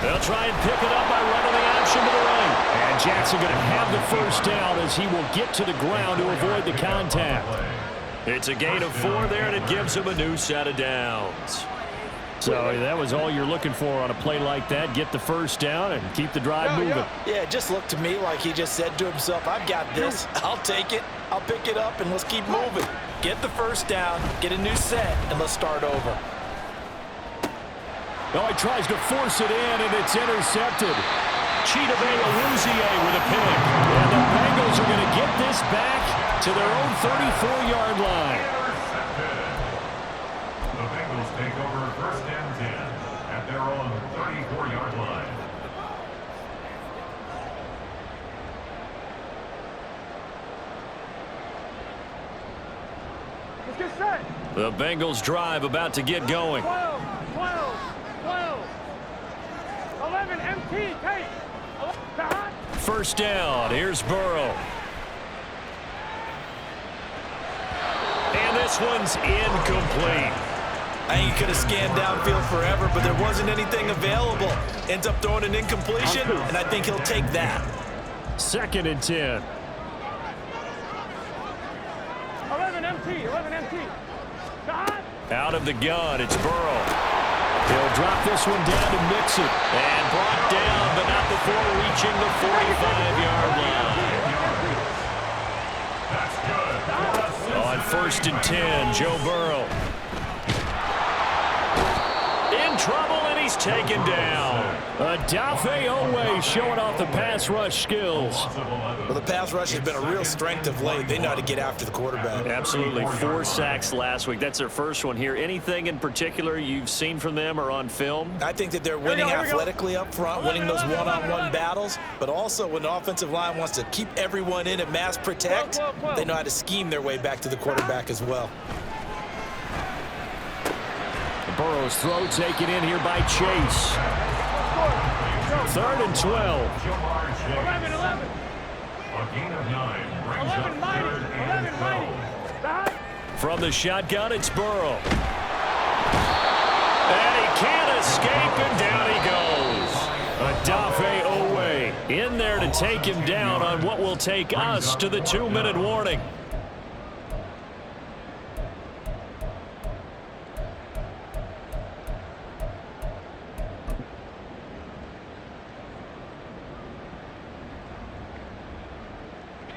They'll try and pick it up by running the option to the right. And Jackson going to have the first down as he will get to the ground to avoid the contact. It's a gain of 4 there, and it gives him a new set of downs. So that was all you're looking for on a play like that. Get the first down and keep the drive moving. Yeah, it just looked to me like he just said to himself, I've got this. I'll take it. I'll pick it up, and let's keep moving. Get the first down, get a new set, and let's start over. Oh, he tries to force it in, and it's intercepted. Chidobe-Awuzie with a pick. And the Bengals are going to get this back to their own 34-yard line. The Bengals take over 1st and 10 at their own 34-yard line. Let's get set. The Bengals drive about to get going. 12, 11, MT, take. First down, here's Burrow. And this one's incomplete. I think he could have scanned downfield forever, but there wasn't anything available. Ends up throwing an incompletion, and I think he'll take that. 2nd and 10. 11 MT. Out of the gun, it's Burrow. He'll drop this one down to mix it. And brought down, but not before reaching the 45-yard line. That's good. On 1st and 10, Joe Burrow. In trouble, and he's taken down. Odafe Oweh showing off the pass rush skills. Well, the pass rush has been a real strength of late. They know how to get after the quarterback. Absolutely. 4 sacks last week. That's their first one here. Anything in particular you've seen from them or on film? I think that they're winning athletically up front, winning those one-on-one battles, but also when the offensive line wants to keep everyone in and mass protect, they know how to scheme their way back to the quarterback as well. Burrow's throw taken in here by Chase. 3rd and 12. 11. A gain of 9 brings up 3rd and 12. From the shotgun, it's Burrow. And he can't escape, and down he goes. Odafe Oweh in there to take him down on what will take us to the 2-minute warning.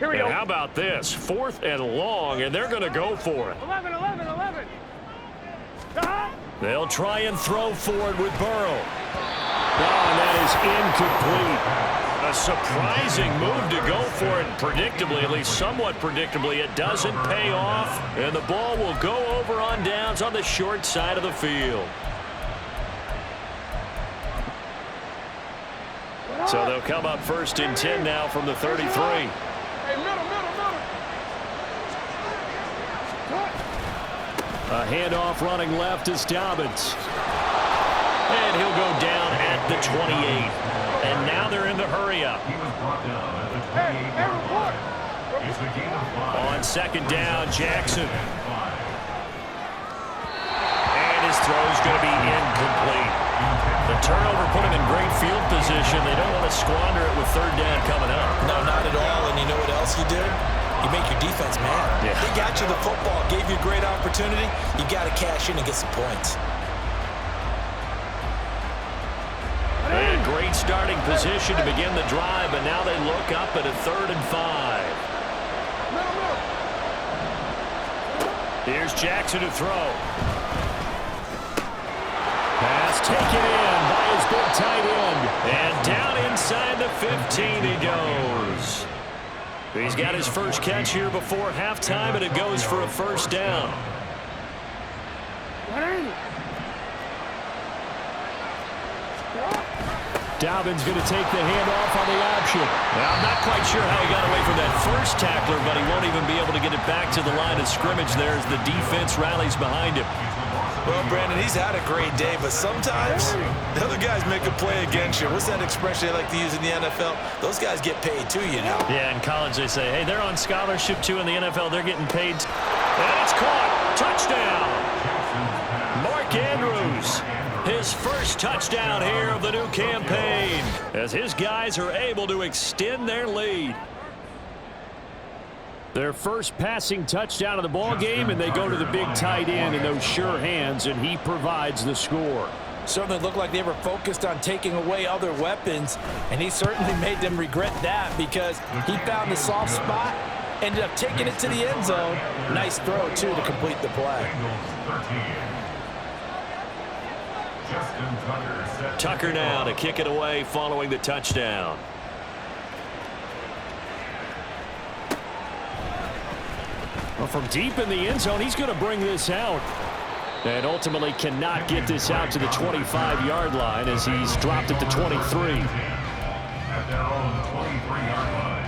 And how about this? 4th and long, and they're going to go for it. 11. They'll try and throw for it with Burrow. Oh, and that is incomplete. A surprising move to go for it. Predictably, at least somewhat predictably, it doesn't pay off. And the ball will go over on downs on the short side of the field. So they'll come up 1st and 10 now from the 33. A handoff running left is Dobbins. And he'll go down at the 28. And now they're in the hurry-up. He was brought down at the 28-yard line. It's a gain of 5. On 2nd down, Jackson. And his throw's going to be incomplete. The turnover put him in great field position. They don't want to squander it with 3rd down coming up. No, not at all. And you know what else you do? You make your defense mad. Yeah. They got you the football, gave you a great opportunity. You got to cash in and get some points. And great starting position to begin the drive, but now they look up at a 3rd and 5. Here's Jackson to throw. Pass taken in by his big tight end. And down inside the 15 he goes. He's got his first catch here before halftime, and it goes for a 1st down. Dobbins going to take the handoff on the option. Well, I'm not quite sure how he got away from that first tackler, but he won't even be able to get it back to the line of scrimmage there as the defense rallies behind him. Well, Brandon, he's had a great day, but sometimes the other guys make a play against you. What's that expression they like to use in the NFL? Those guys get paid too, you know. Yeah, in college they say, hey, they're on scholarship too. In the NFL, they're getting paid. And it's caught. Touchdown. Mark Andrews. His first touchdown here of the new campaign as his guys are able to extend their lead. Their first passing touchdown of the ball game, and they go to the big tight end in those sure hands, and he provides the score. Certainly looked like they were focused on taking away other weapons, and he certainly made them regret that because he found the soft spot, ended up taking it to the end zone. Nice throw, too, to complete the play. Tucker now to kick it away following the touchdown. Well, from deep in the end zone, he's going to bring this out. And ultimately cannot get this out to the 25-yard line as he's dropped it to 23. At their own 23-yard line.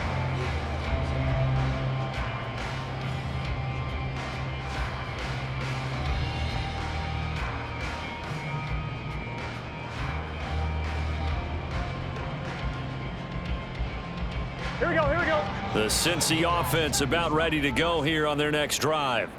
Here we go, here we go. The Cincy offense about ready to go here on their next drive.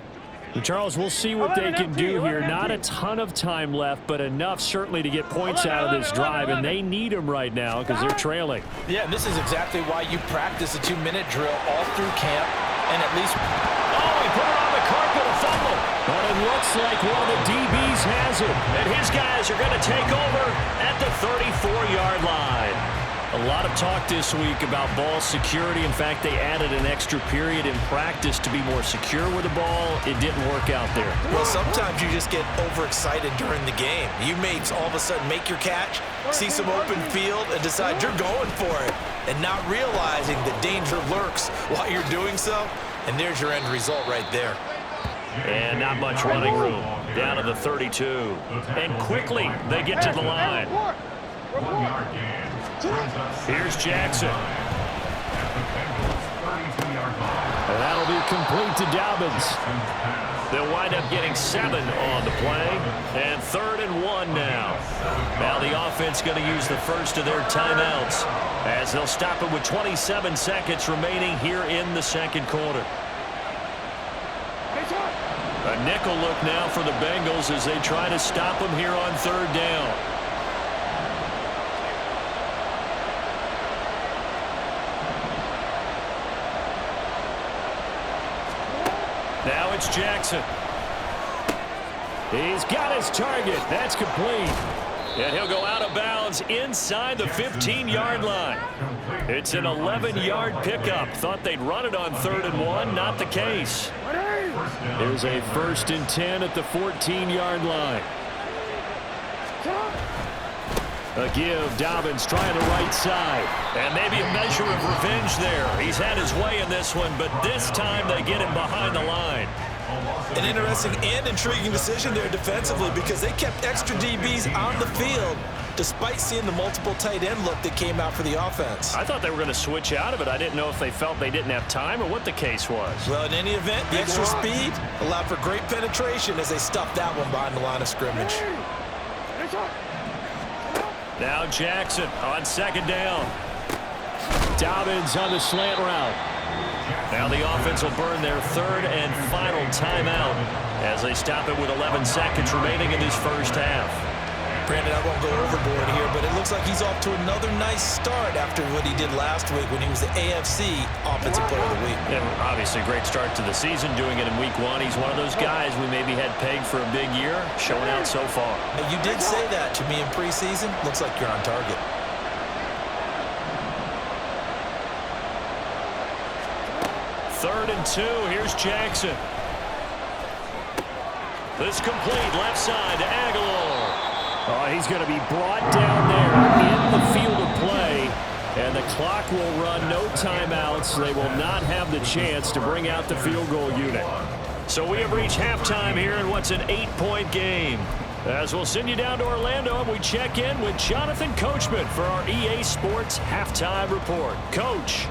Charles, we'll see what they can do here. Not a ton of time left, but enough certainly to get points out of this drive, and they need them right now because they're trailing. Yeah, and this is exactly why you practice a 2-minute drill all through camp, and at least... Oh, he put it on the carpet, a fumble. But it looks like one of the DBs has it. And his guys are going to take over at the 34-yard line. A lot of talk this week about ball security. In fact, they added an extra period in practice to be more secure with the ball. It didn't work out there. Well, sometimes you just get overexcited during the game. You may all of a sudden make your catch, see some open field, and decide you're going for it, and not realizing that danger lurks while you're doing so. And there's your end result right there. And not much running room. Down to the 32. And quickly they get to the line. Here's Jackson. And that'll be complete to Dobbins. They'll wind up getting 7 on the play. And 3rd and 1 now. Now the offense going to use the first of their timeouts as they'll stop it with 27 seconds remaining here in the second quarter. A nickel look now for the Bengals as they try to stop them here on 3rd down. Now it's Jackson. He's got his target. That's complete. And he'll go out of bounds inside the 15-yard line. It's an 11-yard pickup. Thought they'd run it on 3rd and 1. Not the case. There's a 1st and 10 at the 14-yard line. A give. Dobbins trying the right side. And maybe a measure of revenge there. He's had his way in this one, but this time they get him behind the line. An interesting and intriguing decision there defensively because they kept extra DBs on the field despite seeing the multiple tight end look that came out for the offense. I thought they were going to switch out of it. I didn't know if they felt they didn't have time or what the case was. Well, in any event, the extra speed allowed for great penetration as they stuffed that one behind the line of scrimmage. Now Jackson on 2nd down. Dobbins on the slant route. Now the offense will burn their 3rd and final timeout as they stop it with 11 seconds remaining in this first half. Brandon, I won't go overboard here, but it looks like he's off to another nice start after what he did last week when he was the AFC Offensive Player of the Week. And obviously a great start to the season, doing it in week 1. He's one of those guys we maybe had pegged for a big year, showing out so far. Now, you did say that to me in preseason. Looks like you're on target. Third and 2. Here's Jackson. This complete left side to Aguilar. Oh, he's going to be brought down there in the field of play. And the clock will run, no timeouts. They will not have the chance to bring out the field goal unit. So we have reached halftime here in what's an 8-point game. As we'll send you down to Orlando and we check in with Jonathan Coachman for our EA Sports Halftime Report. Coach.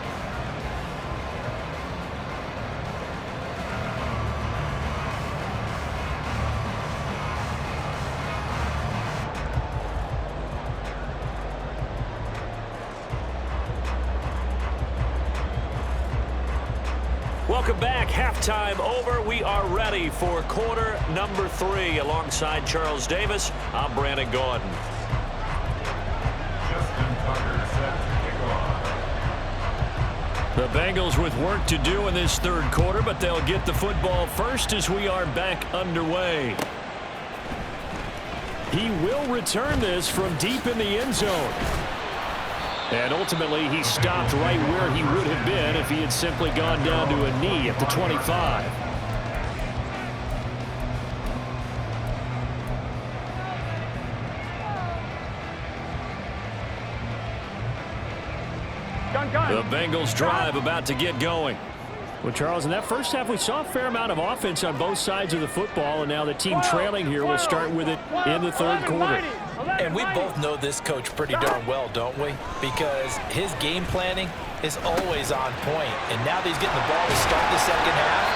Welcome back. Halftime over. We are ready for quarter number 3. Alongside Charles Davis, I'm Brandon Gaudin. Justin Tucker set to kick off. The Bengals with work to do in this third quarter, but they'll get the football first as we are back underway. He will return this from deep in the end zone. And ultimately, he stopped right where he would have been if he had simply gone down to a knee at the 25. The Bengals drive about to get going. Well, Charles, in that first half, we saw a fair amount of offense on both sides of the football, and now the team trailing here will start with it in the third quarter. And we both know this coach pretty darn well, don't we? Because his game planning is always on point. And now that he's getting the ball to start the second half,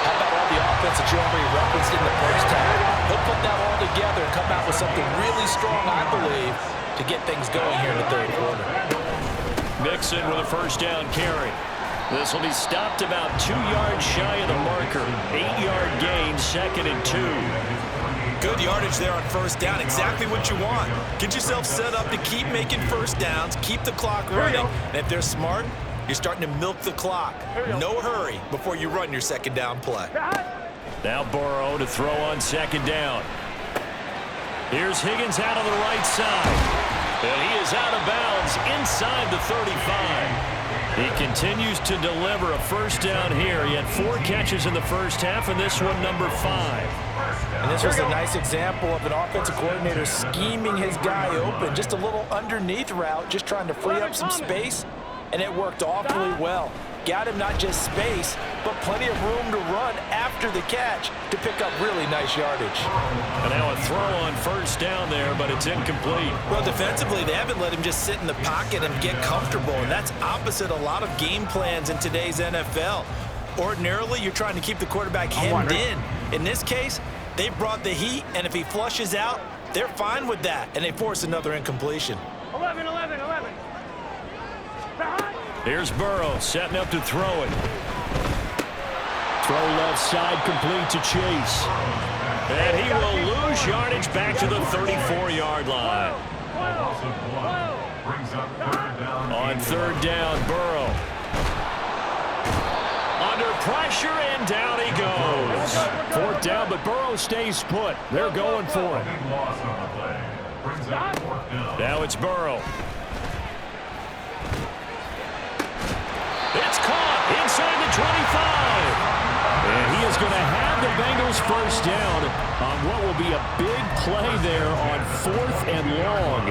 how about all the offense that you already referenced in the first half? He'll put that all together and come out with something really strong, I believe, to get things going here in the third quarter. Mixon with a first down carry. This will be stopped about 2 yards shy of the marker. 8-yard gain, 2nd and 2. Good yardage there on first down. Exactly what you want. Get yourself set up to keep making first downs, keep the clock running. And if they're smart, you're starting to milk the clock. No hurry before you run your second down play. Now Burrow to throw on second down. Here's Higgins out on the right side. And he is out of bounds inside the 35. He continues to deliver a first down here. He had 4 catches in the first half, and this one number 5. And this was a nice example of an offensive coordinator scheming his guy open. Just a little underneath route, just trying to free up some space, and it worked awfully well. Got him not just space, but plenty of room to run after the catch to pick up really nice yardage. And now a throw on first down there, but it's incomplete. Well, defensively, they haven't let him just sit in the pocket and get comfortable, and that's opposite a lot of game plans in today's NFL. Ordinarily, you're trying to keep the quarterback hemmed in. In this case, they brought the heat, and if he flushes out, they're fine with that, and they force another incompletion. 11. Here's Burrow setting up to throw it. Throw left side complete to Chase. And he will lose yardage back to the 34-yard line. On third down, Burrow. Under pressure, and down he goes. 4th down, but Burrow stays put. They're going for it. Now it's Burrow. It's caught inside the 25. And he is going to have the Bengals first down on what will be a big play there on 4th and long.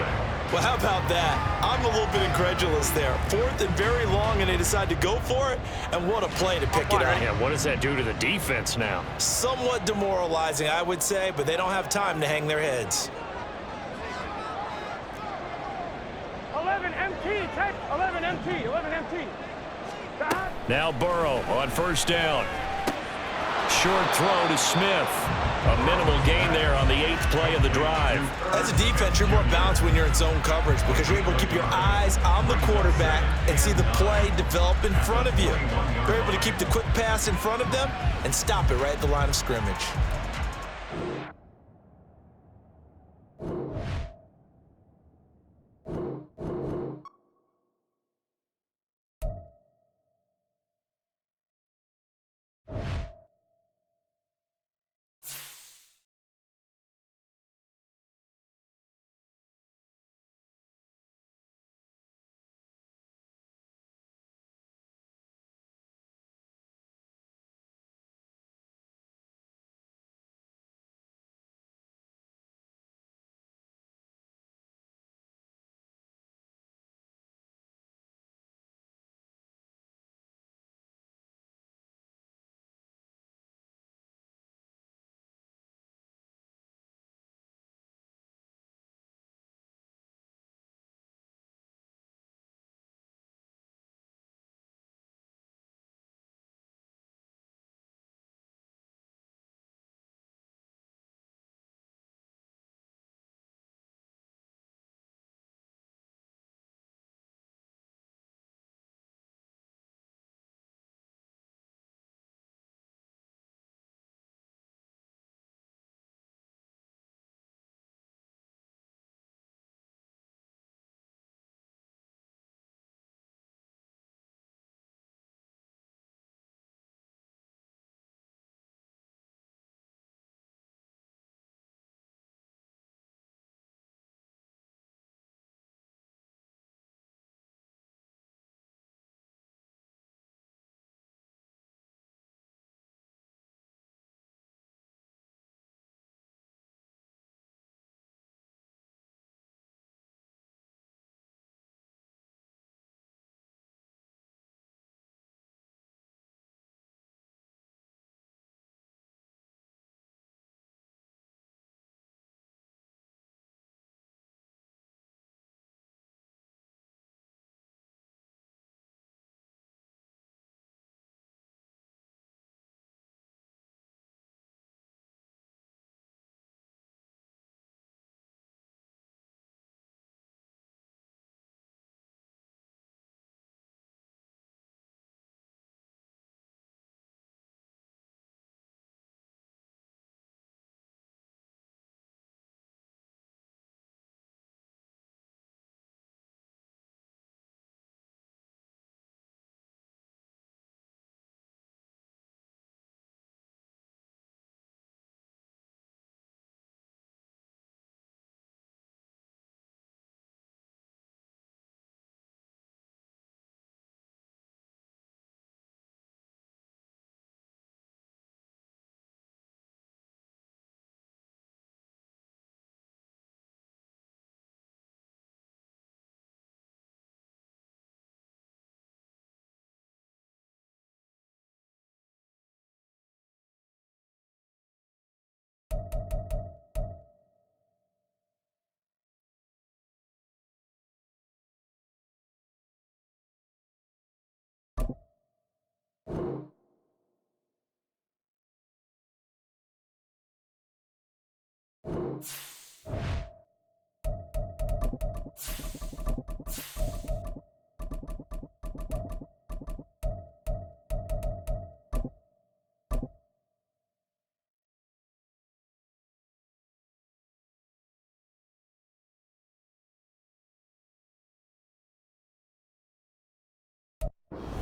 Well, how about that? I'm a little bit incredulous there. 4th and very long, and they decide to go for it, and what a play to pick it up. Yeah, what does that do to the defense now? Somewhat demoralizing, I would say, but they don't have time to hang their heads. 11 MT, 11 MT. Now Burrow on first down. Short throw to Smith. A minimal gain there on the 8th play of the drive. As a defense, you're more balanced when you're in zone coverage because you're able to keep your eyes on the quarterback and see the play develop in front of you. You're able to keep the quick pass in front of them and stop it right at the line of scrimmage.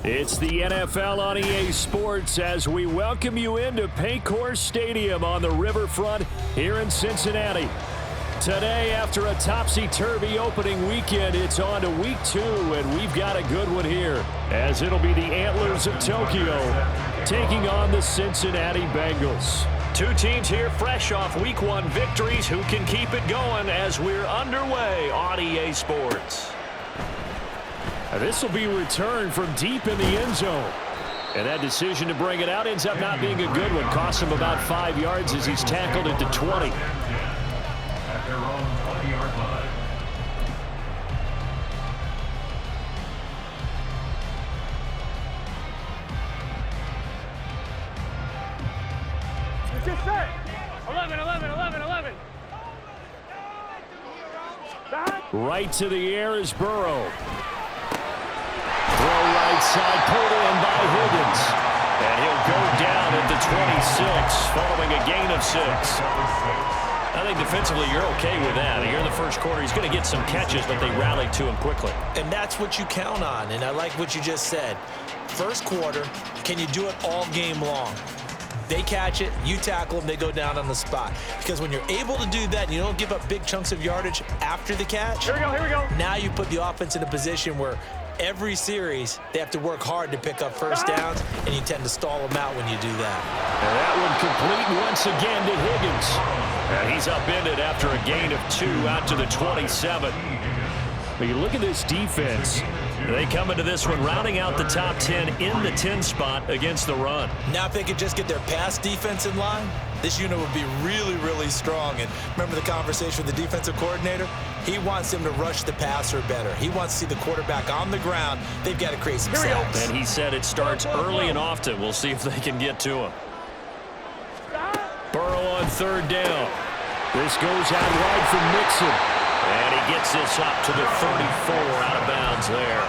It's the NFL on EA Sports as we welcome you into Paycor Stadium on the riverfront here in Cincinnati. Today, after a topsy-turvy opening weekend, it's on to week 2, and we've got a good one here, as it'll be the Antlers of Tokyo taking on the Cincinnati Bengals. Two teams here fresh off week 1 victories who can keep it going as we're underway on EA Sports. This will be returned from deep in the end zone. And that decision to bring it out ends up not being a good one. Costs him about 5 yards as he's tackled at the 20. At their own 20-yard line. It's just set. 11, 11, 11, 11. Right to the air is Burrow. Throw right side, pulled in by Higgins. And he'll go down at the 26, following a gain of 6. I think defensively you're okay with that. Here in the first quarter, he's going to get some catches, but they rallied to him quickly. And that's what you count on, and I like what you just said. First quarter, can you do it all game long? They catch it, you tackle them, they go down on the spot. Because when you're able to do that, and you don't give up big chunks of yardage after the catch. Here we go. Now you put the offense in a position where every series they have to work hard to pick up first downs, and you tend to stall them out when you do that. And that one complete once again to Higgins. And he's upended after a gain of 2 out to the 27. But you look at this defense. They come into this one rounding out the top 10 in the 10 spot against the run. Now if they could just get their pass defense in line, this unit would be really, really strong. And remember the conversation with the defensive coordinator? He wants them to rush the passer better. He wants to see the quarterback on the ground. They've got to create some sacks. And he said it starts early and often. We'll see if they can get to him. Burrow on third down. This goes out wide for Mixon. And he gets this up to the 34 out of bounds there.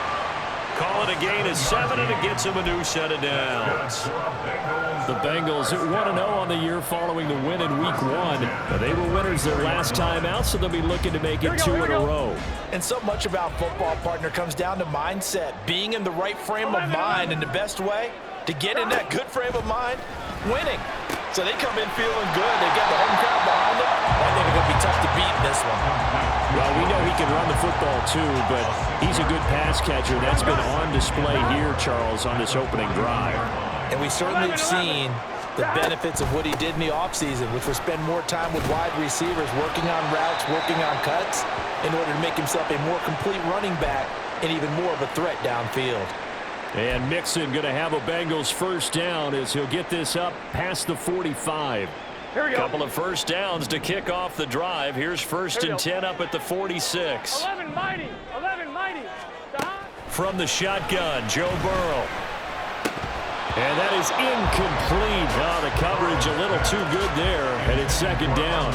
Call it a gain of 7, and it gets him a new set of downs. The Bengals 1-0 on the year following the win in week 1. They were winners their last time out, so they'll be looking to make it 2 in a row. And so much about football, partner, comes down to mindset. Being in the right frame of mind, and the best way to get in that good frame of mind, winning. So they come in feeling good. They get the home crowd behind them. I think it's going to be tough to beat in this one. Well, we know he can run the football too, but he's a good pass catcher. That's been on display here, Charles, on this opening drive. And we certainly have seen the benefits of what he did in the offseason, which was spend more time with wide receivers, working on routes, working on cuts, in order to make himself a more complete running back and even more of a threat downfield. And Mixon going to have a Bengals first down as he'll get this up past the 45. Here we go. Couple of first downs to kick off the drive. Here's first and 10 up at the 46. 11 mighty. 11 mighty. From the shotgun, Joe Burrow. And that is incomplete. Oh, the coverage a little too good there, and it's second down.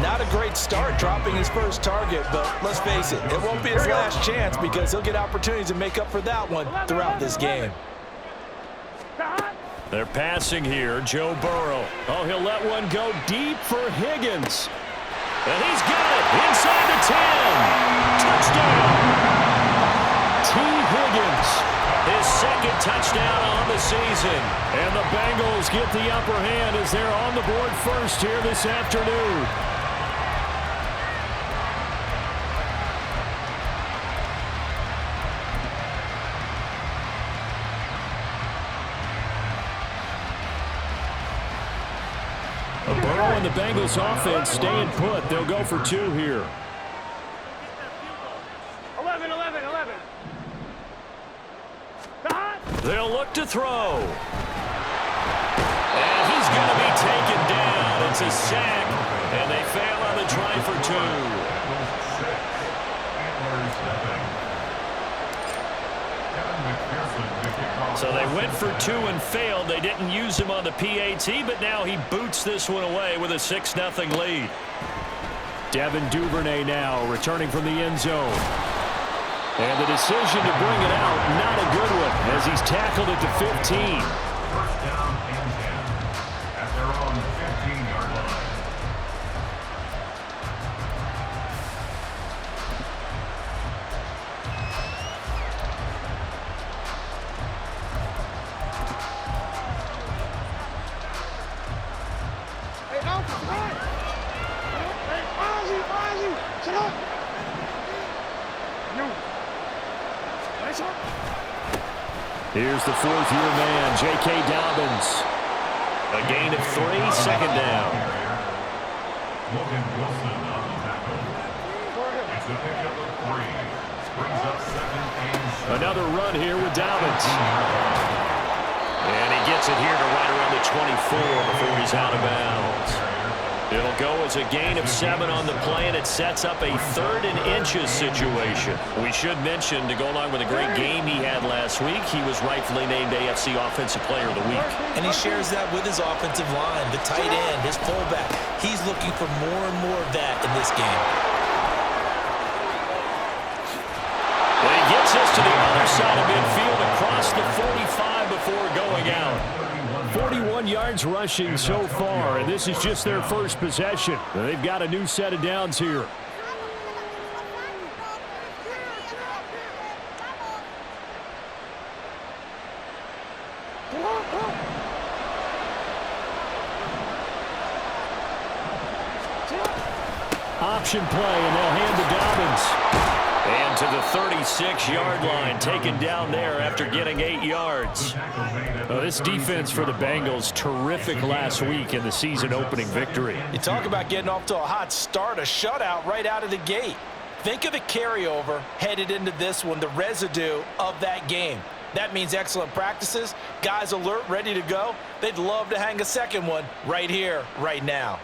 Not a great start dropping his first target, but let's face it, it won't be his last chance because he'll get opportunities to make up for that one throughout this game. They're passing here, Joe Burrow. Oh, he'll let one go deep for Higgins. And he's got it inside the 10. Touchdown. T. Higgins. His second touchdown on the season. And the Bengals get the upper hand as they're on the board first here this afternoon. Burrow and the Bengals offense staying put. They'll go for 2 here. 11, 11, 11. They'll look to throw. And he's going to be taken down. It's a sack, and they fail on the try for 2. So they went for 2 and failed. They didn't use him on the PAT, but now he boots this one away with a 6-0 lead. Devin Duvernay now returning from the end zone. And the decision to bring it out, not a good one, as he's tackled at the 15. First down and 10 at their own 15-yard line. Here's the fourth-year man, J.K. Dobbins. A gain of 3, second down. Logan Wilson on the tackle. It's a pickup of 3. Brings up 2nd and 7. Another run here with Dobbins. And he gets it here to right around the 24 before he's out of bounds. It'll go as a gain of 7 on the play, and it sets up a 3rd and inches situation. We should mention, to go along with a great game he had last week, he was rightfully named AFC Offensive Player of the Week. And he shares that with his offensive line, the tight end, his fullback. He's looking for more and more of that in this game. And he gets us to the other side of midfield across the 45 before going out. 41 yards rushing so far, and this is just their first possession. They've got a new set of downs here. Option play, and they'll hand to Dobbins. And to the 36-yard line, taken down there after getting 8 yards. This defense for the Bengals, terrific last week in the season-opening victory. You talk about getting off to a hot start, a shutout right out of the gate. Think of the carryover headed into this one, the residue of that game. That means excellent practices, guys alert, ready to go. They'd love to hang a second one right here, right now.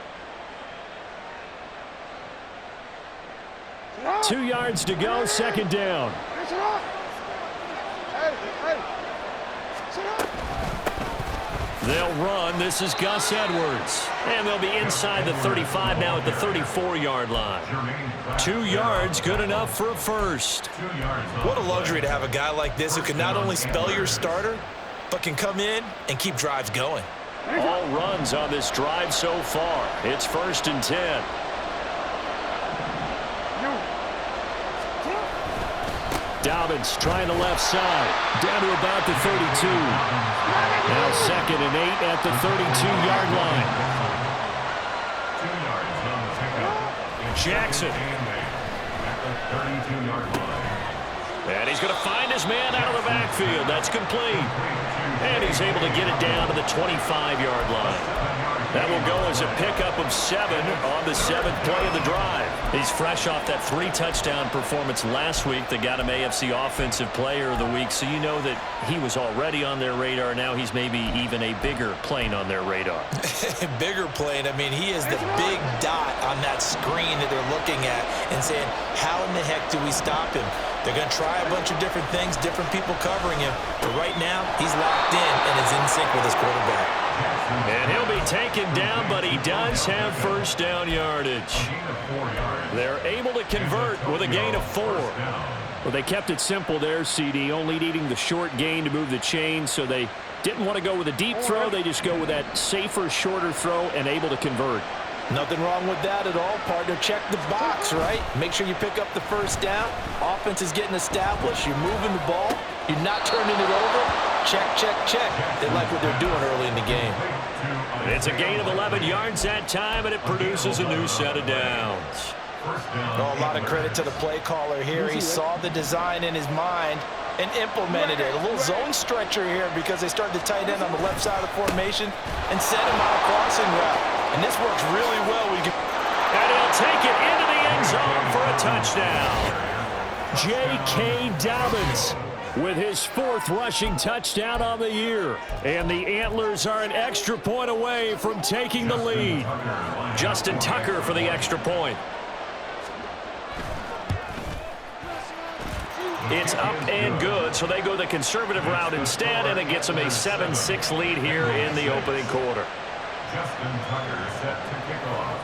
2 yards to go, second down. They'll run. This is Gus Edwards. And they'll be inside the 35 now at the 34-yard line. 2 yards, good enough for a first. What a luxury to have a guy like this who can not only spell your starter, but can come in and keep drives going. All runs on this drive so far. It's 1st and 10. Dobbins trying the left side. Down to about the 32. Now 2nd and 8 at the 32-yard line. 2 yards on the pickup. Jackson. At the 32-yard line. And he's going to find his man out of the backfield. That's complete. And he's able to get it down to the 25-yard line. That will go as a pickup of 7 on the 7th play of the drive. He's fresh off that 3-touchdown performance last week that got him AFC Offensive Player of the Week, so you know that he was already on their radar. Now he's maybe even a bigger plane on their radar. Bigger plane. I mean, he is the big dot on that screen that they're looking at and saying, how in the heck do we stop him? They're going to try a bunch of different things, different people covering him. But right now, he's locked in and is in sync with his quarterback. And he'll be taken down, but he does have first down yardage. They're able to convert with a gain of 4. Well, they kept it simple there, CD, only needing the short gain to move the chain, so they didn't want to go with a deep throw. They just go with that safer, shorter throw and able to convert. Nothing wrong with that at all, partner. Check the box, right? Make sure you pick up the first down. Offense is getting established. You're moving the ball. You're not turning it over. Check, check, check. They like what they're doing early in the game. It's a gain of 11 yards that time, and it produces a new set of downs. Oh, a lot of credit to the play caller here. He saw the design in his mind and implemented it. A little zone stretcher here because they started the tight end on the left side of the formation and set him on a crossing route. And this works really well. And he'll take it into the end zone for a touchdown. J.K. Dobbins with his 4th rushing touchdown on the year. And the Antlers are an extra point away from taking the lead. Justin Tucker for the extra point. It's up and good, so they go the conservative route instead, and it gets them a 7-6 lead here in the opening quarter. Justin Tucker set to kick off.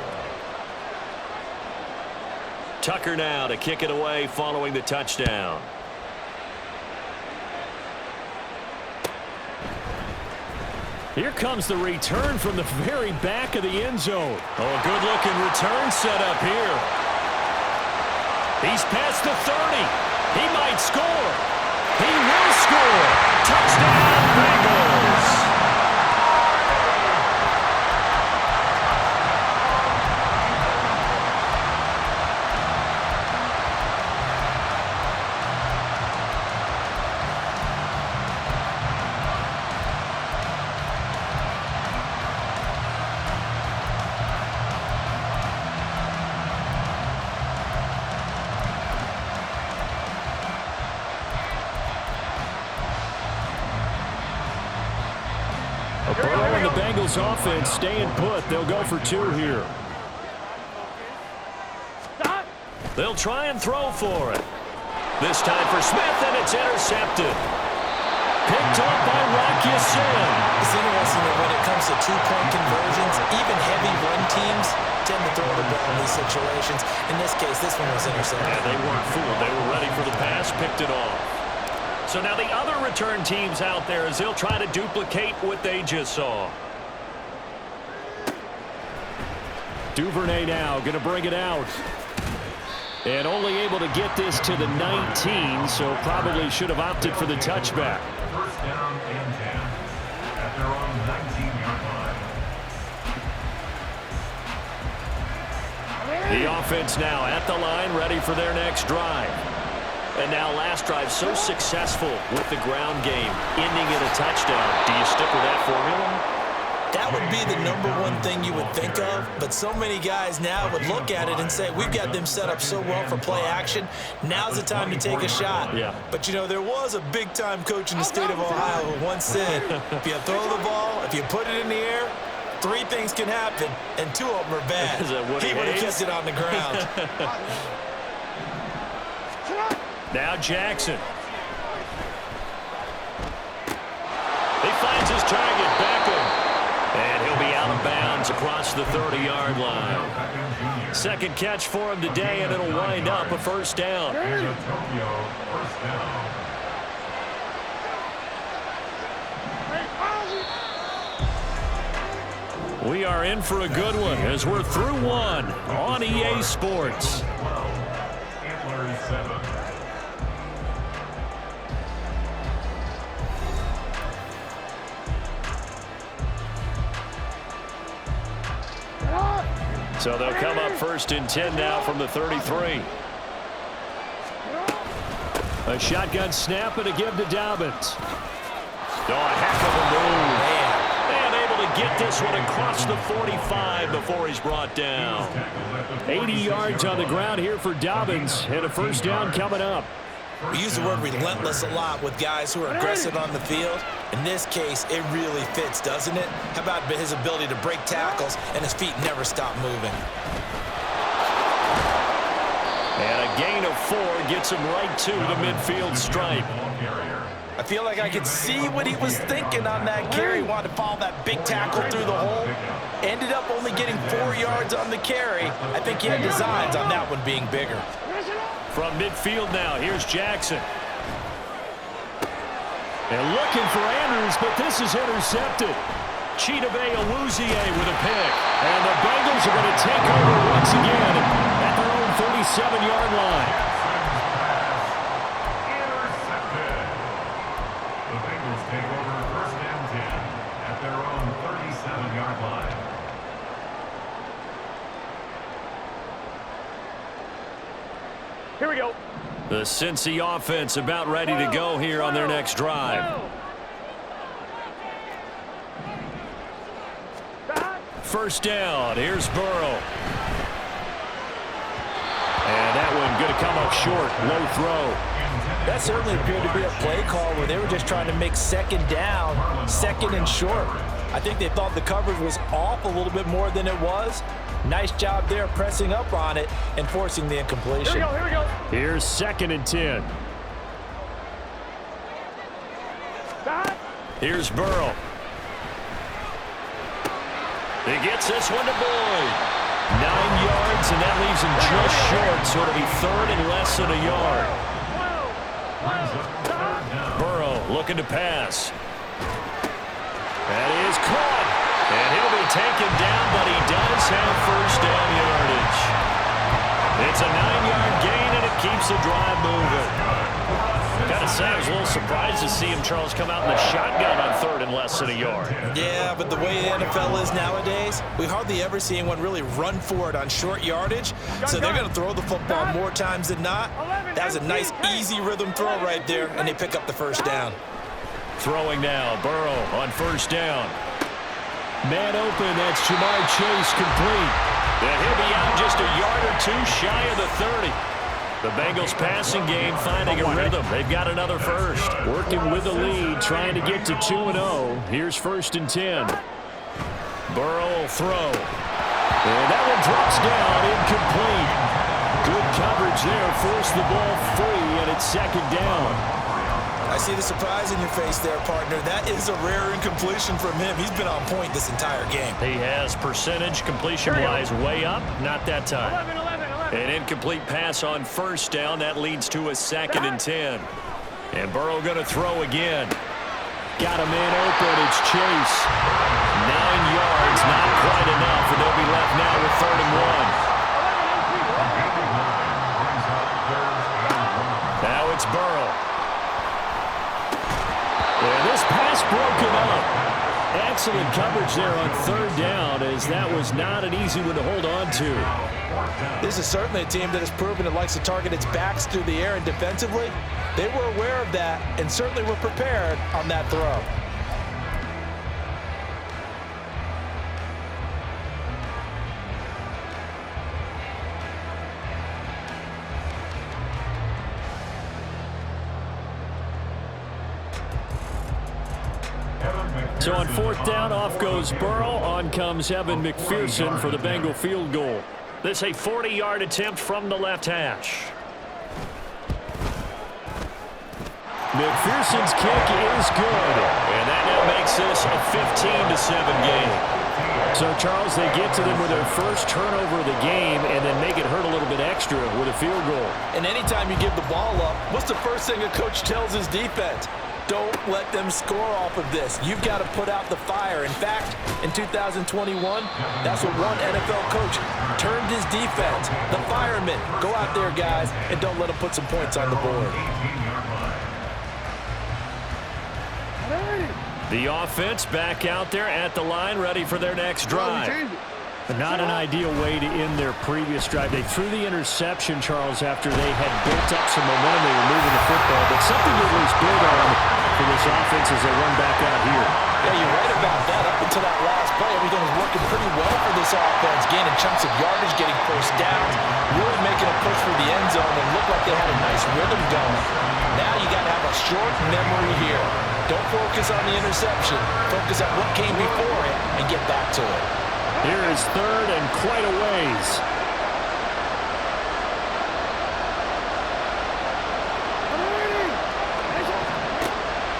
Tucker now to kick it away following the touchdown. Here comes the return from the very back of the end zone. Oh, a good-looking return set up here. He's past the 30. He might score. He will score. Touchdown, Bengals. Bengals offense staying put. They'll go for 2 here. They'll try and throw for it. This time for Smith, and it's intercepted. Picked up by Rocky Sin. It's interesting that when it comes to two-point conversions, even heavy run teams tend to throw the ball in these situations. In this case, this one was intercepted. Yeah, they weren't fooled. They were ready for the pass, picked it off. So now the other return teams out there as they'll try to duplicate what they just saw. Duvernay now going to bring it out. And only able to get this to the 19, so probably should have opted for the touchback. First down and 10 at their own 19-yard line. The offense now at the line, ready for their next drive. And now last drive so successful with the ground game, ending in a touchdown. Do you stick with that formula? That would be the #1 thing you would think of, but so many guys now would look at it and say, we've got them set up so well for play action. Now's the time to take a shot. Yeah. But, you know, there was a big-time coach in the state of Ohio who once said, if you throw the ball, if you put it in the air, 3 things can happen, and 2 of them are bad. Is that what he would have kept it on the ground. Now Jackson. He finds his target, Beckham. And he'll be out of bounds across the 30-yard line. Second catch for him today, and it'll wind up a first down. First down. We are in for a good one as we're through 1 on EA Sports. 12, Antler 7. So they'll come up first and 10 now from the 33. A shotgun snap and a give to Dobbins. Oh, a heck of a move. And able to get this one across the 45 before he's brought down. 80 yards on the ground here for Dobbins, and a first down coming up. We use the word relentless a lot with guys who are aggressive on the field. In this case, it really fits, doesn't it? How about his ability to break tackles and his feet never stop moving? And a gain of 4 gets him right to the midfield stripe. I feel like I could see what he was thinking on that carry. He wanted to follow that big tackle through the hole. Ended up only getting 4 yards on the carry. I think he had designs on that one being bigger. From midfield now, here's Jackson. And looking for Andrews, but this is intercepted. Chidobe Awuzie with a pick. And the Bengals are going to take over once again at their own 37-yard line. Intercepted. The Bengals take over first and 10 at their own 37-yard line. Here we go. The Cincy offense about ready to go here on their next drive. First down. Here's Burrow. And that one going to come up short. Low throw. That certainly appeared to be a play call where they were just trying to make second down, second and short. I think they thought the coverage was off a little bit more than it was. Nice job there pressing up on it and forcing the incompletion. Here we go. Here's second and 10. Here's Burrow. He gets this one to Boyd. 9 yards, and that leaves him just short, so it'll be third and less than a yard. Burrow looking to pass. That is caught. And he'll be taken down, but he does have first down yardage. It's a 9-yard gain, and it keeps the drive moving. Gotta say, I was a little surprised to see him, Charles, come out in the shotgun on third and less than a yard. Yeah, but the way the NFL is nowadays, we hardly ever see anyone really run for it on short yardage. So they're going to throw the football more times than not. That was a nice, easy rhythm throw right there, and they pick up the first down. Throwing now, Burrow on first down. Man open, that's Jamar Chase complete. And he'll be out just a yard or 2 shy of the 30. The Bengals passing game finding a rhythm. They've got another first. Working with the lead, trying to get to 2-0. Here's first and 10. Burrow will throw. And that one drops down, incomplete. Good coverage there, forced the ball free, and it's second down. I see the surprise in your face there, partner. That is a rare incompletion from him. He's been on point this entire game. He has percentage completion-wise way up, not that time. 11. An incomplete pass on first down. That leads to a 2nd and 10. And Burrow going to throw again. Got a man open. It's Chase. 9 yards, not quite enough, and they'll be left now with 3rd and 1. Now it's Burrow. And this pass broken up. Excellent coverage there on 3rd down, as that was not an easy one to hold on to. This is certainly a team that has proven it likes to target its backs through the air, and defensively, they were aware of that and certainly were prepared on that throw. So on 4th down, off goes Burrow. On comes Evan McPherson for the Bengal field goal. This a 40-yard attempt from the left hash. McPherson's kick is good. And that now makes this a 15-7 game. So, Charles, they get to them with their first turnover of the game and then make it hurt a little bit extra with a field goal. And anytime you give the ball up, what's the first thing a coach tells his defense? Don't let them score off of this. You've got to put out the fire. In fact, in 2021, that's what one NFL coach termed his defense. The firemen. Go out there, guys, and don't let them put some points on the board. The offense back out there at the line, ready for their next drive. Not an ideal way to end their previous drive. They threw the interception, Charles, after they had built up some momentum. They were moving the football, but something to at least build on for this offense as they run back out here. Yeah, you're right about that. Up until that last play, everything was working pretty well for this offense, gaining chunks of yardage, getting first downs, really making a push for the end zone, and looked like they had a nice rhythm going. Now you got to have a short memory here. Don't focus on the interception. Focus on what came before it and get back to it. Here is 3rd and quite a ways.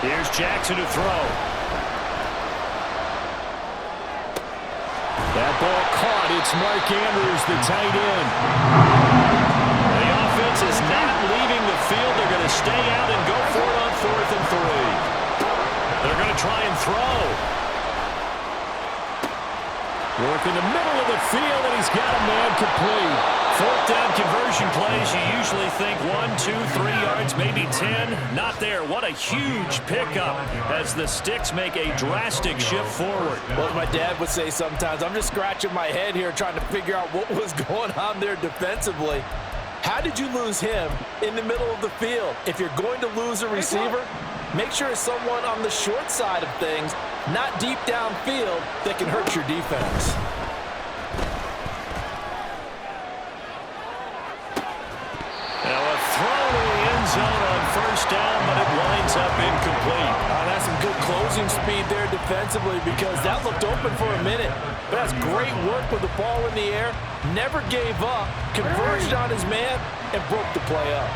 Here's Jackson to throw. That ball caught. It's Mark Andrews, the tight end. The offense is not leaving the field. They're going to stay out and go for it on 4th and 3. They're going to try and throw. Work in the middle of the field, and he's got a man complete. 4th down conversion plays, you usually think 1, 2, 3 yards, maybe 10. Not there. What a huge pickup as the Sticks make a drastic shift forward. Well, as my dad would say sometimes, I'm just scratching my head here trying to figure out what was going on there defensively. How did you lose him in the middle of the field? If you're going to lose a receiver, make sure it's someone on the short side of things, not deep downfield, that can hurt your defense. Now a throw to the end zone on 1st down, but it winds up incomplete. That's some good closing speed there defensively, because that looked open for a minute. But that's great work with the ball in the air. Never gave up, converged on his man, and broke the play up.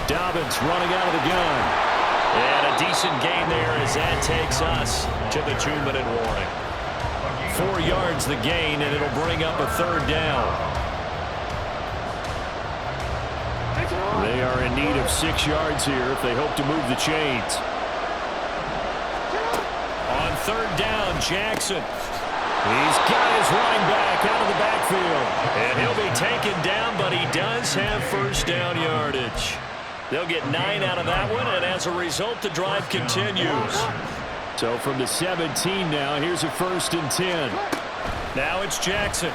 Dobbins running out of the gun. And a decent gain there as that takes us to the 2-minute warning. 4 yards the gain, and it'll bring up a 3rd down. They are in need of 6 yards here if they hope to move the chains. On 3rd down, Jackson. He's got his running back out of the backfield. And he'll be taken down, but he does have 1st down yardage. They'll get 9 out of that one, and as a result, the drive continues. So from the 17 now, here's a 1st and 10. Now it's Jackson.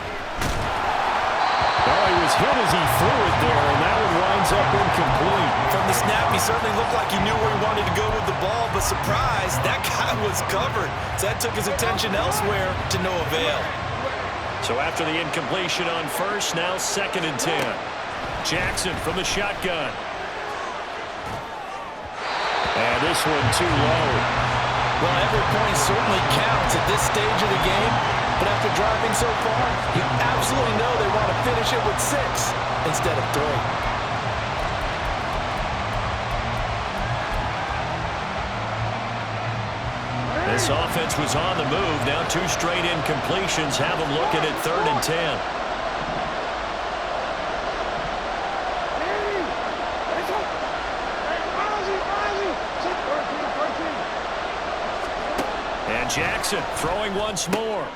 Oh, he was hit as he threw it there, and that one winds up incomplete. From the snap, he certainly looked like he knew where he wanted to go with the ball, but surprise, that guy was covered. So that took his attention elsewhere to no avail. So after the incompletion on 1st, now 2nd and 10. Jackson from the shotgun. And this one too low. Well, every point certainly counts at this stage of the game, but after driving so far, you absolutely know they want to finish it with 6 instead of 3. This offense was on the move. Now 2 straight incompletions have them looking at 3rd and 10. And Jackson throwing once more.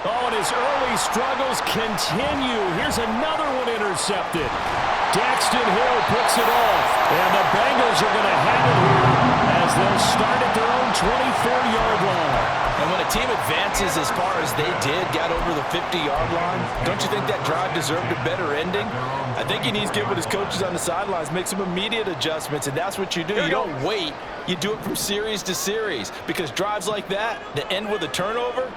Oh, and his early struggles continue. Here's another one intercepted. Daxton Hill picks it off. And the Bengals are going to have it here as they'll start at their own 24-yard line. And when a team advances as far as they did, got over the 50-yard line, don't you think that drive deserved a better ending? I think he needs to get with his coaches on the sidelines, make some immediate adjustments, and that's what you do. You don't wait. You do it from series to series, because drives like that, that end with a turnover,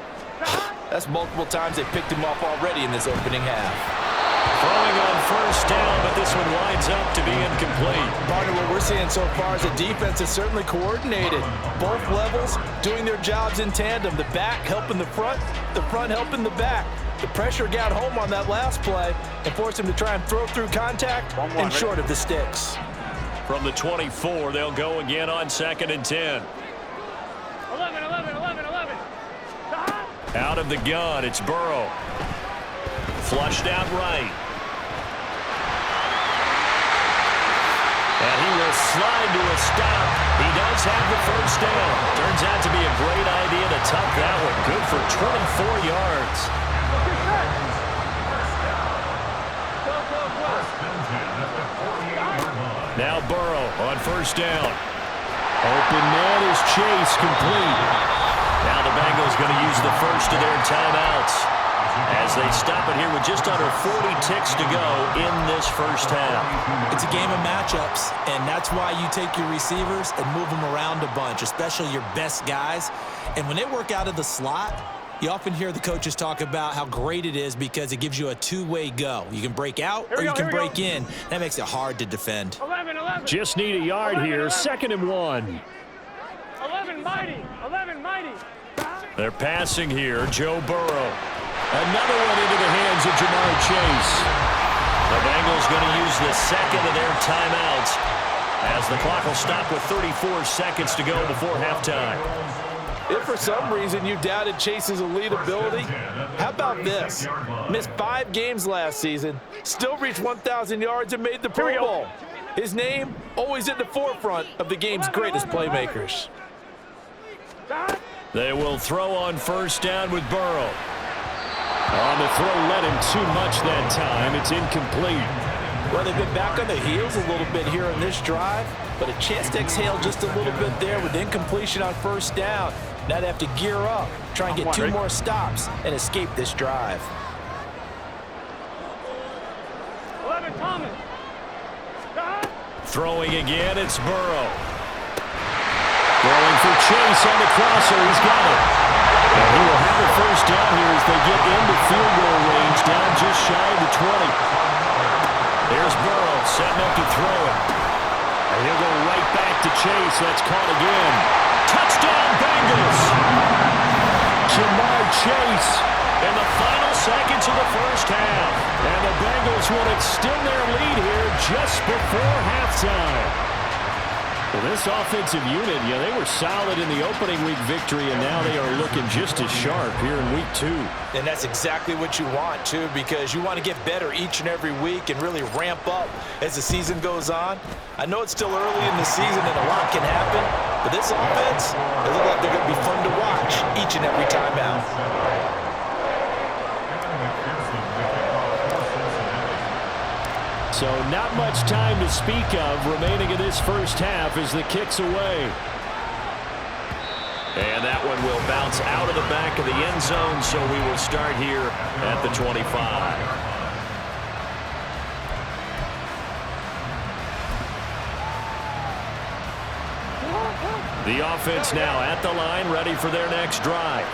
that's multiple times they picked him off already in this opening half. Throwing on 1st down, but this one winds up to be incomplete. Partner, what we're seeing so far is the defense is certainly coordinated. Both levels doing their jobs in tandem. The back helping the front helping the back. The pressure got home on that last play and forced him to try and throw through contact and short of the sticks. From the 24, they'll go again on 2nd and 10. 11. Out of the gun, it's Burrow. Flushed out right. And he will slide to a stop. He does have the 1st down. Turns out to be a great idea to tuck that one. Good for 24 yards. Now Burrow on 1st down. Open man is Chase, complete. Now the Bengals going to use the first of their timeouts as they stop it here with just under 40 ticks to go in this 1st half. It's a game of matchups, and that's why you take your receivers and move them around a bunch, especially your best guys. And when they work out of the slot, you often hear the coaches talk about how great it is because it gives you a 2-way go. You can break out or you can break in. That makes it hard to defend. 11. Just need a yard here. 2nd and 1. 11 mighty. They're passing here. Joe Burrow. Another one into the hands of Jamar Chase. The Bengals going to use the 2nd of their timeouts as the clock will stop with 34 seconds to go before halftime. If for some reason you doubted Chase's elite ability, how about this? Missed 5 games last season, still reached 1,000 yards and made the Pro Bowl. His name always at the forefront of the game's greatest playmakers. They will throw on 1st down with Burrow. On the throw, led him too much that time. It's incomplete. Well, they've been back on the heels a little bit here in this drive, but a chance to exhale just a little bit there with incompletion on 1st down. Now they have to gear up, try and get 2 more stops and escape this drive. 11 Thomas. Throwing again, it's Burrow. Throwing for Chase on the crosser. He's got it. And he will have a 1st down here as they get into field goal range, down just shy of the 20. There's Burrow setting up to throw it. And he'll go right back to Chase. That's caught again. Touchdown, Bengals! Jamar Chase in the final seconds of the 1st half. And the Bengals will extend their lead here just before halftime. Well, this offensive unit, they were solid in the opening week victory, and now they are looking just as sharp here in week 2. And that's exactly what you want, too, because you want to get better each and every week and really ramp up as the season goes on. I know it's still early in the season and a lot can happen, but this offense, they look like they're going to be fun to watch each and every time out. So not much time to speak of remaining in this 1st half as the kick's away. And that one will bounce out of the back of the end zone, so we will start here at the 25. The offense now at the line, ready for their next drive.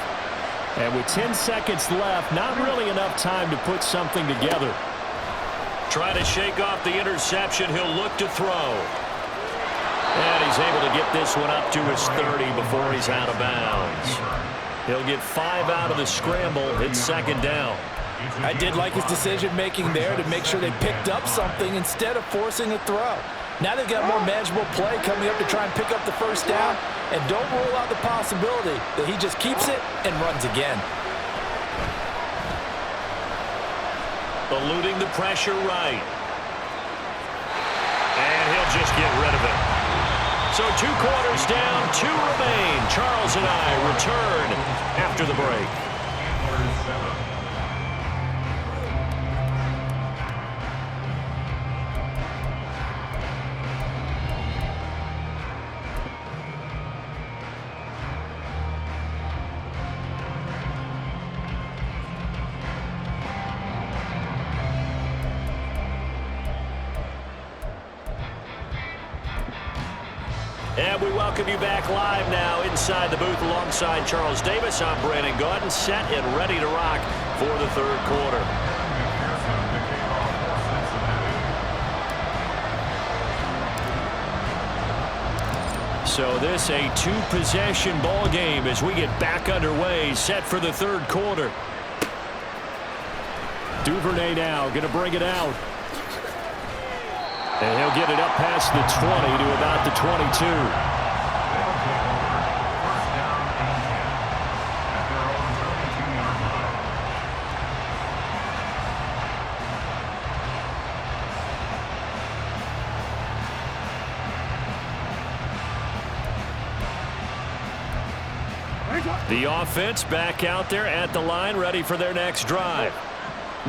And with 10 seconds left, not really enough time to put something together. Trying to shake off the interception. He'll look to throw. And he's able to get this one up to his 30 before he's out of bounds. He'll get 5 out of the scramble. It's second down. I did like his decision-making there to make sure they picked up something instead of forcing a throw. Now they've got more manageable play coming up to try and pick up the first down, and don't rule out the possibility that he just keeps it and runs again. Eluding the pressure right. And he'll just get rid of it. So 2 quarters down, 2 remain. Charles and I return after the break. And we welcome you back live now inside the booth alongside Charles Davis. I'm Brandon Gaudin, set and ready to rock for the third quarter. So this a 2-possession ball game as we get back underway, set for the third quarter. Duvernay now going to bring it out. And he'll get it up past the 20 to about the 22. The offense back out there at the line, ready for their next drive.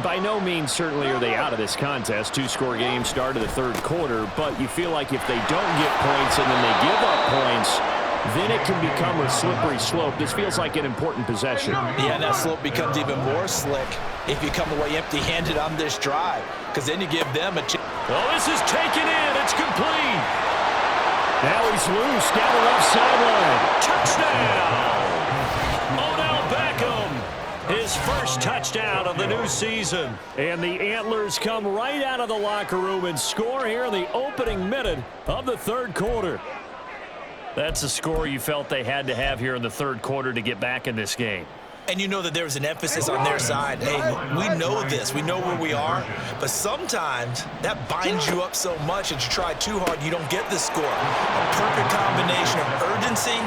By no means certainly are they out of this contest. 2-score game start of the third quarter, but you feel like if they don't get points and then they give up points, then it can become a slippery slope. This feels like an important possession. Yeah, and that slope becomes even more slick if you come away empty-handed on this drive, because then you give them a chance. Well, this is taken in. It's complete. Now he's loose down the left sideline. Touchdown! His first touchdown of the new season. And the Antlers come right out of the locker room and score here in the opening minute of the third quarter. That's a score you felt they had to have here in the third quarter to get back in this game. And you know that there was an emphasis on their side. Hey, we know this. We know where we are. But sometimes that binds you up so much that you try too hard, you don't get the score. A perfect combination of urgency,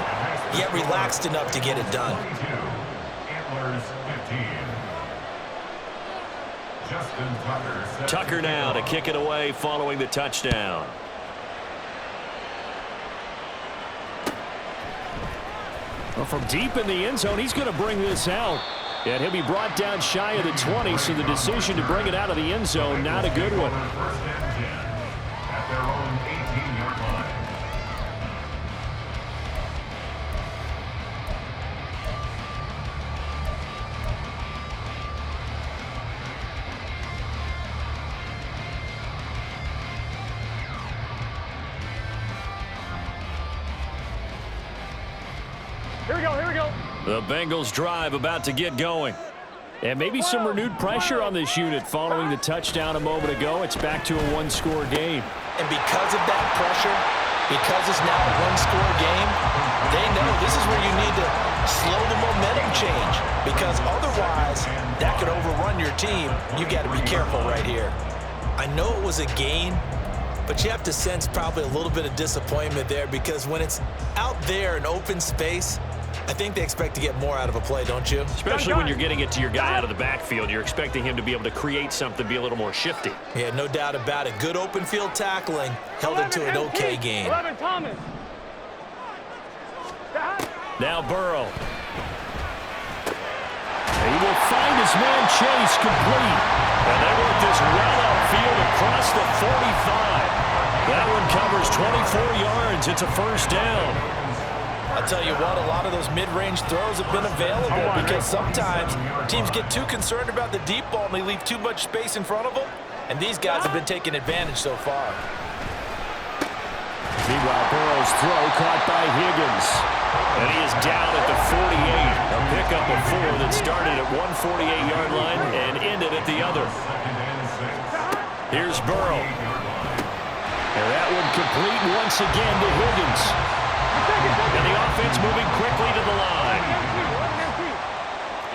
yet relaxed enough to get it done. Tucker now to kick it away following the touchdown. Well, from deep in the end zone, he's going to bring this out. And he'll be brought down shy of the 20, so the decision to bring it out of the end zone, not a good one. First and 10 at their own 18-yard line. Here we go. The Bengals drive about to get going. And maybe some renewed pressure on this unit following the touchdown a moment ago. It's back to a 1-score game. And because of that pressure, because it's now a 1-score game, they know this is where you need to slow the momentum change. Because otherwise, that could overrun your team. You got to be careful right here. I know it was a gain, but you have to sense probably a little bit of disappointment there, because when it's out there in open space, I think they expect to get more out of a play, don't you? Especially when you're getting it to your guy out of the backfield. You're expecting him to be able to create something, be a little more shifty. Yeah, no doubt about it. Good open field tackling held it to an okay game. 11 Thomas. Now Burrow. He will find his man Chase complete. And they work this well upfield across the 45. That one covers 24 yards. It's a first down. I'll tell you what, a lot of those mid-range throws have been available, because sometimes teams get too concerned about the deep ball and they leave too much space in front of them, and these guys have been taking advantage so far. Meanwhile, Burrow's throw caught by Higgins. And he is down at the 48. A pickup of 4 that started at 148-yard line and ended at the other. Here's Burrow. And that one complete once again to Higgins. And the offense moving quickly to the line.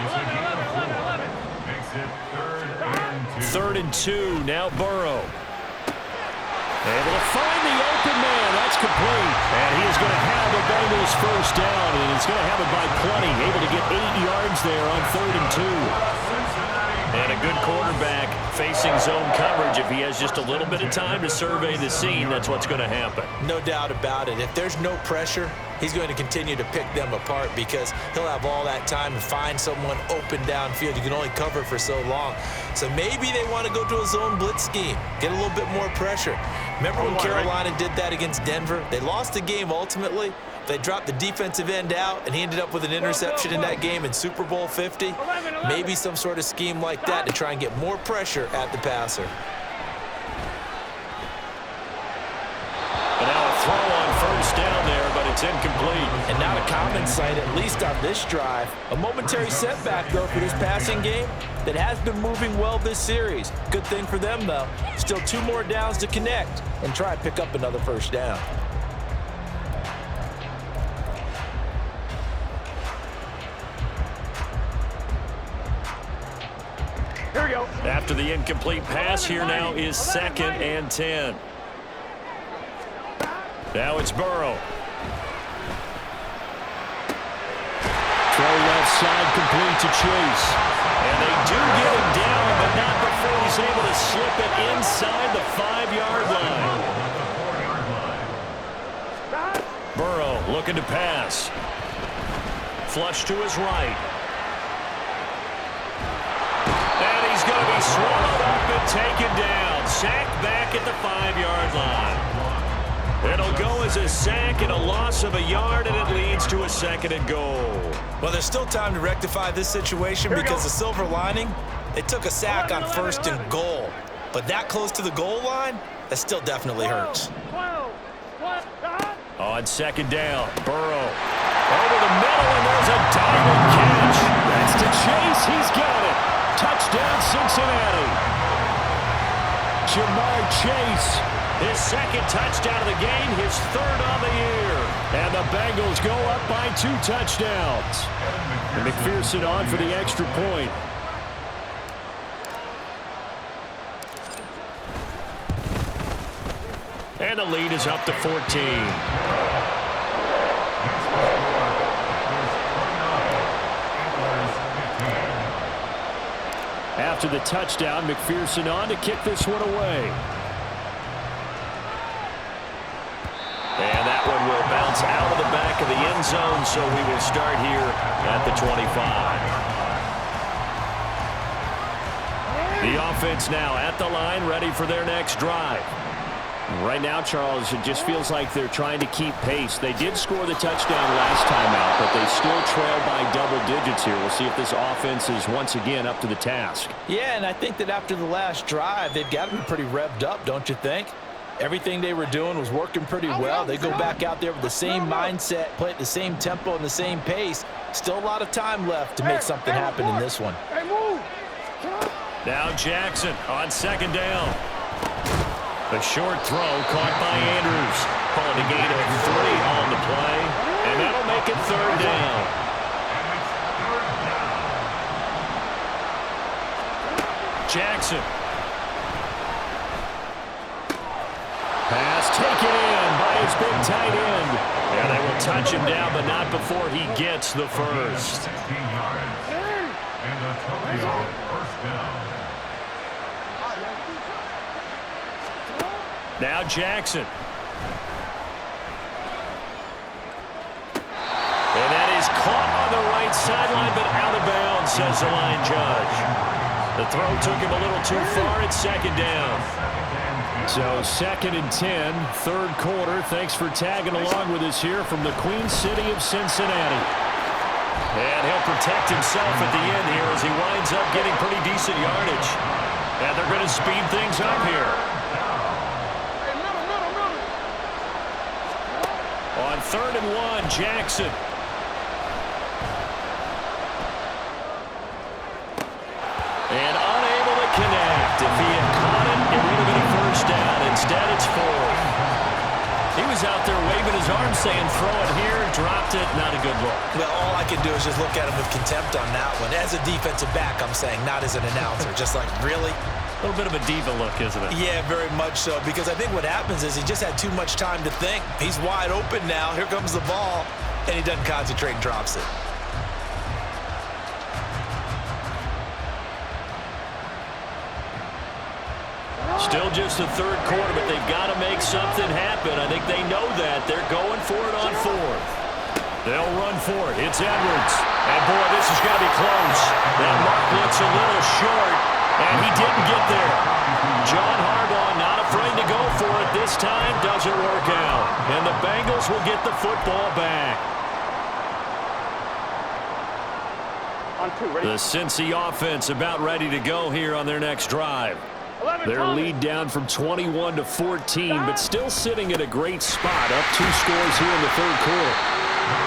It's a gain of 4. Makes it 3rd and 2. 3rd and 2. Now Burrow. Able to find the open man. That's complete. And he is going to have the Bengals first down. And he's going to have it by plenty. Able to get 8 yards there on 3rd and 2. And a good quarterback facing zone coverage. If he has just a little bit of time to survey the scene, that's what's going to happen. No doubt about it. If there's no pressure, he's going to continue to pick them apart because he'll have all that time to find someone open downfield. You can only cover for so long. So maybe they want to go to a zone blitz scheme, get a little bit more pressure. Remember when Carolina did that against Denver? They lost the game ultimately. They dropped the defensive end out, and he ended up with an interception in that game in Super Bowl 50. Maybe some sort of scheme like that to try and get more pressure at the passer. And now a throw on first down there, but it's incomplete. And not a common sight, at least on this drive. A momentary setback, though, for this passing game that has been moving well this series. Good thing for them, though. Still 2 more downs to connect and try and pick up another first down. Here we go. After the incomplete pass, here now is 2nd and 10. Now it's Burrow. Throw left side complete to Chase. And they do get him down, but not before he's able to slip it inside the 5-yard line. Burrow looking to pass. Flush to his right. And he's going to be swallowed up and taken down. Sacked back at the 5-yard line. It'll go as a sack and a loss of a yard, and it leads to a 2nd and goal. Well, there's still time to rectify this situation because the silver lining, they took a sack on 1st and goal. But that close to the goal line, that still definitely hurts. On 2nd down, Burrow. Over the middle, and there's a diving catch. That's to Chase. He's got it. Touchdown, Cincinnati. Jamar Chase. His 2nd touchdown of the game, his 3rd on the year. And the Bengals go up by 2 touchdowns. And McPherson on for the extra point. And the lead is up to 14. After the touchdown, McPherson on to kick this one away. And that one will bounce out of the back of the end zone, so we will start here at the 25. The offense now at the line, ready for their next drive. Right now, Charles, it just feels like they're trying to keep pace. They did score the touchdown last time out, but they still trail by double digits here. We'll see if this offense is once again up to the task. Yeah, and I think that after the last drive, they've got to be pretty revved up, don't you think? Everything they were doing was working pretty well. They go back out there with the same mindset, play at the same tempo and the same pace. Still a lot of time left to make something happen in this one. Now Jackson on 2nd down. A short throw caught by Andrews. Calling a gain of 3 on the play. And that'll make it 3rd down. Jackson. Pass taken in by his big tight end. And they will touch him down, but not before he gets the first. 16 yards. And a total first down. Now Jackson. And that is caught on the right sideline, but out of bounds, says the line judge. The throw took him a little too far. It's 2nd down. So 2nd and 10, 3rd quarter. Thanks for tagging along with us here from the Queen City of Cincinnati. And he'll protect himself at the end here as he winds up getting pretty decent yardage. And they're going to speed things up here. On 3rd and 1, Jackson. And unable to connect. If he had caught it, it would have been a first down. Instead, it's 4th. arm saying throw it here, dropped it, not a good look. Well, all I can do is just look at him with contempt on that one. As a defensive back, I'm saying, not as an announcer. Just like, really? A little bit of a diva look, isn't it? Yeah, very much so, because I think what happens is he just had too much time to think. He's wide open now. Here comes the ball, and he doesn't concentrate and drops it. Still just the third quarter, but they've got to make something happen. I think they know that. They're going for it on fourth. They'll run for it. It's Edwards. And, boy, this is going to be close. That mark looks a little short, and he didn't get there. John Harbaugh not afraid to go for it. This time doesn't work out. And the Bengals will get the football back. The Cincy offense about ready to go here on their next drive. Their lead down from 21 to 14, but still sitting at a great spot, up 2 scores here in the third quarter.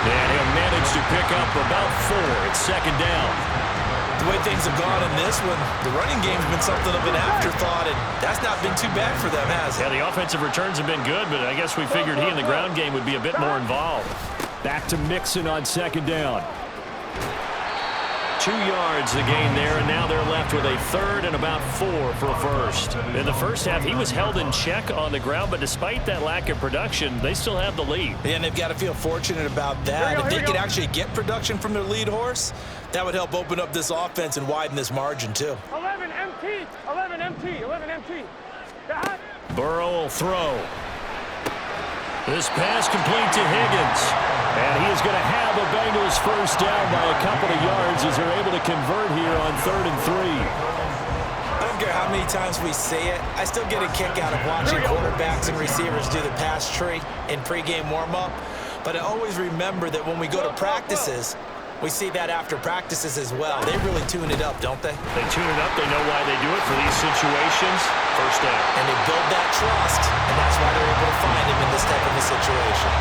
And he'll manage to pick up about 4. It's second down. The way things have gone in this one, the running game's been something of an afterthought, and that's not been too bad for them, has it? Yeah, the offensive returns have been good, but I guess we figured he in the ground game would be a bit more involved. Back to Mixon on second down. 2 yards the gain there, and now they're left with a third and about 4 for a first. In the first half, he was held in check on the ground, but despite that lack of production, they still have the lead. Yeah, and they've got to feel fortunate about that. If they could actually get production from their lead horse, that would help open up this offense and widen this margin, too. 11 MT, 11 MT, 11 MT. Burrow will throw. This pass complete to Higgins. And he is going to have a Bengals first down by a couple of yards as they're able to convert here on 3rd and 3. I don't care how many times we say it, I still get a kick out of watching quarterbacks and receivers do the pass tree in pregame warm-up. But I always remember that when we go to practices, we see that after practices as well. They really tune it up, don't they? They tune it up. They know why they do it for these situations. First down. And they build that trust, and that's why they're able to find him in this type of a situation.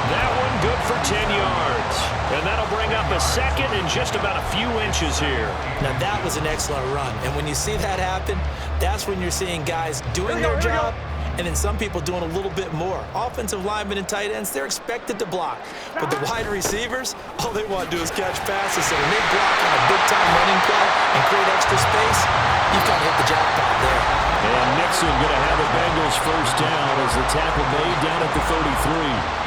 That one good for 10 yards. And that'll bring up a second in just about a few inches here. Now, that was an excellent run. And when you see that happen, that's when you're seeing guys doing their job, and then some people doing a little bit more. Offensive linemen and tight ends, they're expected to block. But the wide receivers, all they want to do is catch passes. So when they block on a big-time running play and create extra space, you've got to hit the jackpot there. And Nixon going to have a Bengals first down as the tackle made down at the 33.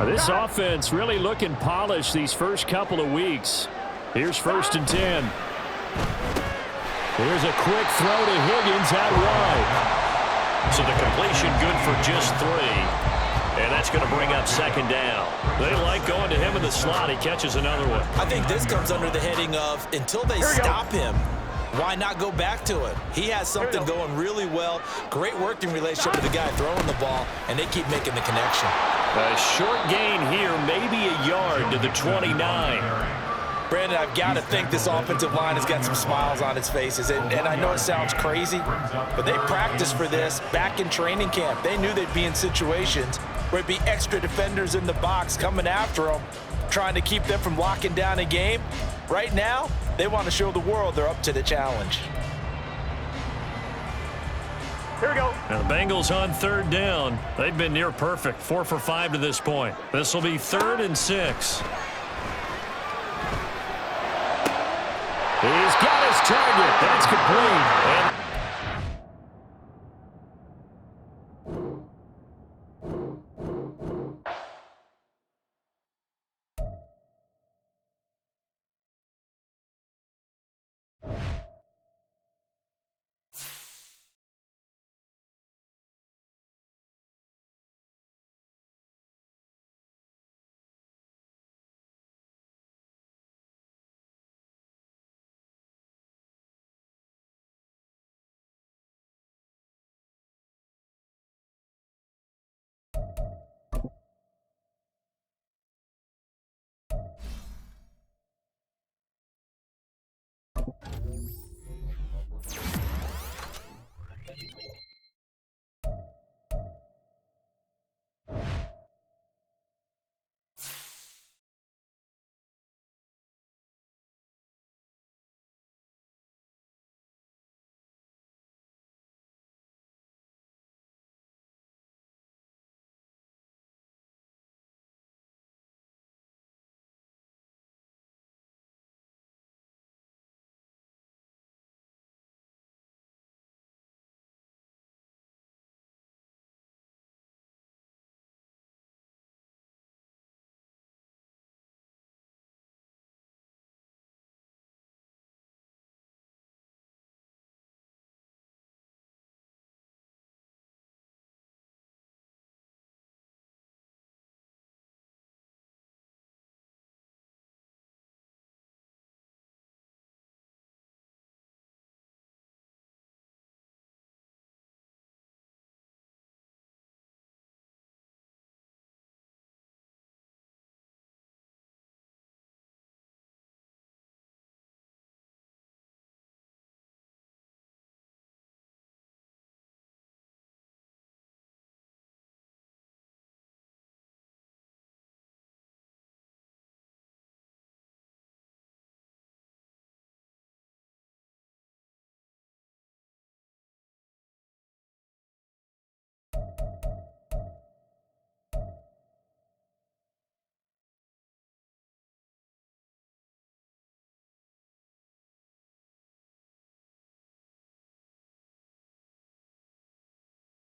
This offense really looking polished these first couple of weeks. Here's 1st and 10. Here's a quick throw to Higgins out wide. So the completion good for just 3. And that's going to bring up second down. They like going to him in the slot. He catches another one. I think this comes under the heading of until they stop him, why not go back to it? He has something going really well. Great working relationship with the guy throwing the ball, and they keep making the connection. A short gain here, maybe a yard to the 29. Brandon, I've got to think this offensive line has got some smiles on its faces. And I know it sounds crazy, but they practiced for this back in training camp. They knew they'd be in situations where it'd be extra defenders in the box coming after them, trying to keep them from locking down a game. Right now, they want to show the world they're up to the challenge. Here we go. Now the Bengals on 3rd down. They've been near perfect, 4 for 5 to this point. This will be 3rd and 6. He's got his target. That's complete. And